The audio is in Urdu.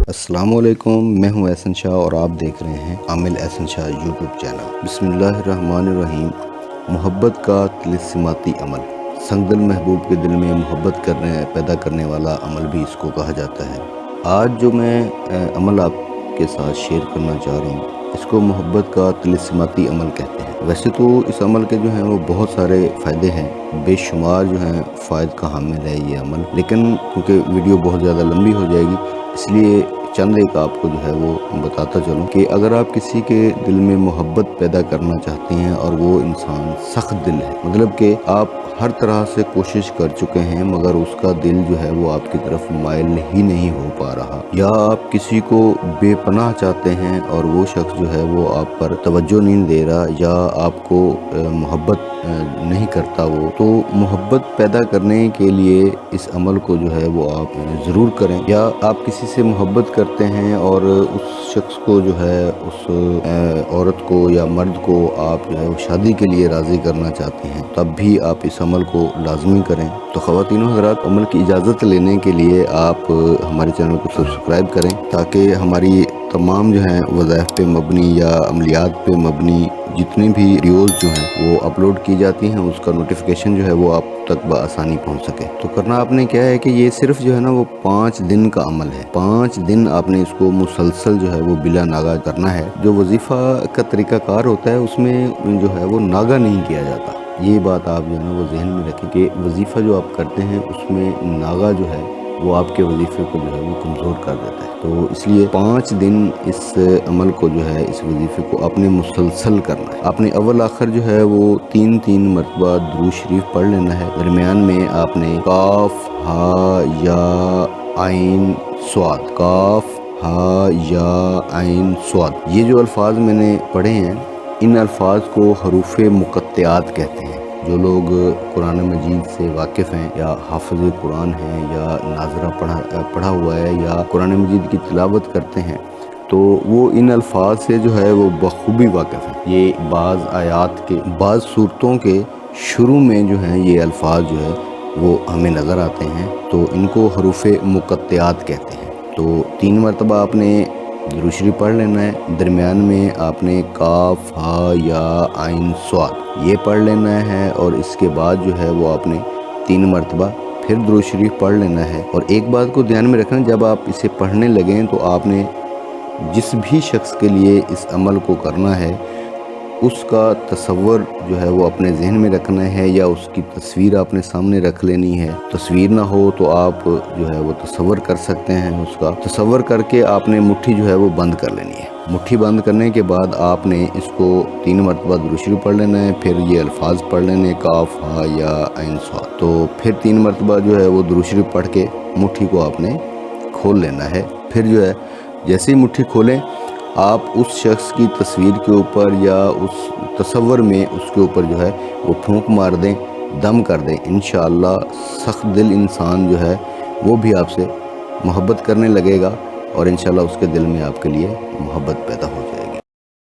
السلام علیکم، میں ہوں احسن شاہ اور آپ دیکھ رہے ہیں عامل احسن شاہ یوٹیوب چینل۔ بسم اللہ الرحمن الرحیم۔ محبت کا طلسماتی عمل۔ سنگ دل محبوب کے دل میں محبت پیدا کرنے والا عمل بھی اس کو کہا جاتا ہے۔ آج جو میں عمل آپ کے ساتھ شیئر کرنا چاہ رہا ہوں، اس کو محبت کا طلسماتی عمل کہتے ہیں۔ ویسے تو اس عمل کے جو ہیں وہ بہت سارے فائدے ہیں، بے شمار جو ہیں فائد کا حامل ہے یہ عمل، لیکن کیونکہ ویڈیو بہت زیادہ لمبی ہو جائے گی اس لیے چند ایک آپ کو جو ہے وہ بتاتا چلوں کہ اگر آپ کسی کے دل میں محبت پیدا کرنا چاہتے ہیں اور وہ انسان سخت دل ہے، مطلب کہ آپ ہر طرح سے کوشش کر چکے ہیں مگر اس کا دل جو ہے وہ آپ کی طرف مائل ہی نہیں ہو پا رہا، یا آپ کسی کو بے پناہ چاہتے ہیں اور وہ شخص جو ہے وہ آپ پر توجہ نہیں دے رہا یا آپ کو محبت نہیں کرتا، وہ تو محبت پیدا کرنے کے لیے اس عمل کو جو ہے وہ آپ ضرور کریں۔ یا آپ کسی سے محبت کرتے ہیں اور اس شخص کو جو ہے اس عورت کو یا مرد کو آپ جو ہے شادی کے لیے راضی کرنا چاہتے ہیں، تب بھی آپ اس عمل کو لازمی کریں۔ تو خواتین و حضرات، عمل کی اجازت لینے کے لیے آپ ہمارے چینل کو سبسکرائب کریں تاکہ ہماری تمام جو ہیں وظائف پہ مبنی یا عملیات پہ مبنی جتنی بھی ویڈیوز جو ہیں وہ اپلوڈ کی جاتی ہیں اس کا نوٹیفیکیشن جو ہے وہ آپ تک بآسانی پہنچ سکے۔ تو کرنا آپ نے کیا ہے کہ یہ صرف جو ہے نا وہ 5 دن کا عمل ہے۔ 5 دن آپ نے اس کو مسلسل جو ہے وہ بلا ناغہ کرنا ہے۔ جو وظیفہ کا طریقہ کار ہوتا ہے اس میں جو ہے وہ ناغہ نہیں کیا جاتا، یہ بات آپ جو ہے نا وہ ذہن میں رکھیں کہ وظیفہ جو آپ کرتے ہیں اس میں ناغہ جو ہے وہ آپ کے وظیفے کو جو ہے وہ کمزور کر دیتا ہے۔ تو اس لیے 5 دن اس عمل کو جو ہے اس وظیفے کو آپ نے مسلسل کرنا ہے۔ آپ نے اول آخر جو ہے وہ 3 مرتبہ درود شریف پڑھ لینا ہے۔ درمیان میں آپ نے کاف ہا یا عین صاد، کاف ہا یا عین صاد، یہ جو الفاظ میں نے پڑھے ہیں ان الفاظ کو حروف مقطعات کہتے ہیں۔ جو لوگ قرآن مجید سے واقف ہیں یا حافظ قرآن ہیں یا ناظرہ پڑھا ہوا ہے یا قرآن مجید کی تلاوت کرتے ہیں تو وہ ان الفاظ سے جو ہے وہ بخوبی واقف ہیں۔ یہ بعض آیات کے بعض صورتوں کے شروع میں جو ہیں یہ الفاظ جو ہے وہ ہمیں نظر آتے ہیں، تو ان کو حروف مقطعات کہتے ہیں۔ تو 3 مرتبہ آپ نے درود شریف پڑھ لینا ہے۔ درمیان میں آپ نے کاف ہا یا عین صاد یہ پڑھ لینا ہے، اور اس کے بعد جو ہے وہ آپ نے 3 مرتبہ پھر درود شریف پڑھ لینا ہے۔ اور ایک بات کو دھیان میں رکھنا، جب آپ اسے پڑھنے لگیں تو آپ نے جس بھی شخص کے لیے اس عمل کو کرنا ہے اس کا تصور جو ہے وہ اپنے ذہن میں رکھنا ہے یا اس کی تصویر آپ نے سامنے رکھ لینی ہے۔ تصویر نہ ہو تو آپ جو ہے وہ تصور کر سکتے ہیں، اس کا تصور کر کے آپ نے مٹھی جو ہے وہ بند کر لینی ہے۔ مٹھی بند کرنے کے بعد آپ نے اس کو 3 مرتبہ درود شریف پڑھ لینا ہے، پھر یہ الفاظ پڑھ لینے کاف ہا یا عین صاد، تو پھر 3 مرتبہ جو ہے وہ درود شریف پڑھ کے مٹھی کو آپ نے کھول لینا ہے۔ پھر جو ہے جیسے ہی مٹھی کھولیں آپ اس شخص کی تصویر کے اوپر یا اس تصور میں اس کے اوپر جو ہے وہ پھونک مار دیں، دم کر دیں۔ انشاءاللہ سخت دل انسان جو ہے وہ بھی آپ سے محبت کرنے لگے گا اور انشاءاللہ اس کے دل میں آپ کے لیے محبت پیدا ہو جائے گی۔